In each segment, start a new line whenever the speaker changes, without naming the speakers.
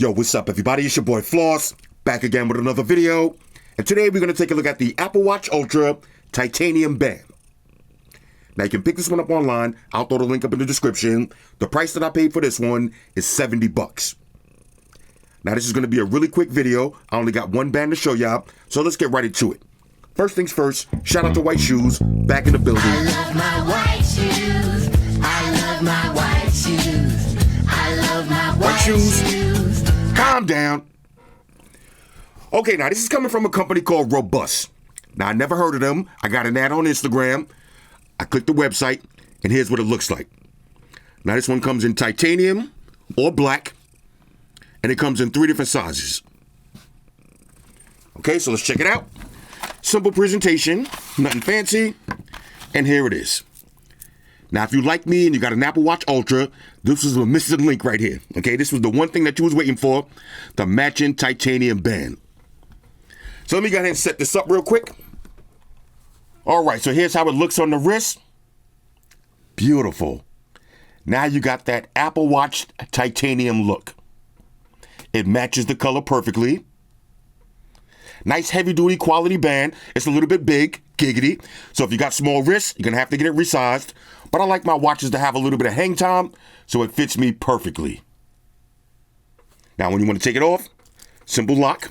Yo, what's up everybody? It's your boy Floss, back again with another video. And today we're going to take a look at the Apple Watch Ultra Titanium Band. Now you can pick this one up online. I'll throw the link up in the description. The price that I paid for this one is $70. Now this is going to be a really quick video. I only got one band to show y'all, so let's get right into it. First things first, shout out to White Shoes, back in the building.
I love my white shoes. I love my white shoes. I love my white shoes.
Calm down. Okay, now this is coming from a company called Robust. Now I never heard of them. I got an ad on Instagram. I clicked the website, and here's what it looks like. Now this one comes in titanium or black, and it comes in 3 different sizes. Okay, so let's check it out. Simple presentation, nothing fancy, and here it is. Now, if you like me and you got an Apple Watch Ultra, this is a missing link right here. Okay, this was the one thing that you was waiting for, the matching titanium band. So let me go ahead and set this up real quick. All right, so here's how it looks on the wrist. Beautiful. Now you got that Apple Watch titanium look. It matches the color perfectly. Nice heavy-duty quality band. It's a little bit big, giggity. So if you got small wrists, you're going to have to get it resized. But I like my watches to have a little bit of hang time, so it fits me perfectly. Now, when you want to take it off, simple lock.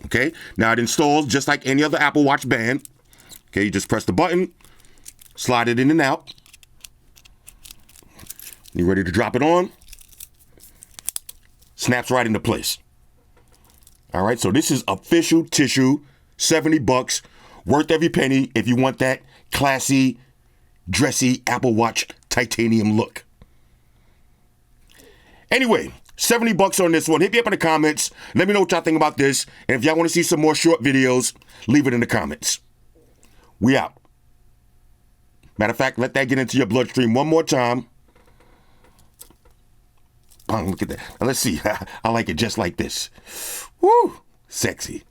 Okay? Now, it installs just like any other Apple Watch band. Okay, you just press the button, slide it in and out. You ready to drop it on? Snaps right into place. All right, so this is official tissue, $70, worth every penny if you want that classy, dressy Apple Watch titanium look. Anyway, $70 on this one. Hit me up in the comments. Let me know what y'all think about this. And if y'all want to see some more short videos, leave it in the comments. We out. Matter of fact, let that get into your bloodstream one more time. Oh, look at that. Now, let's see. I like it just like this. Woo! Sexy.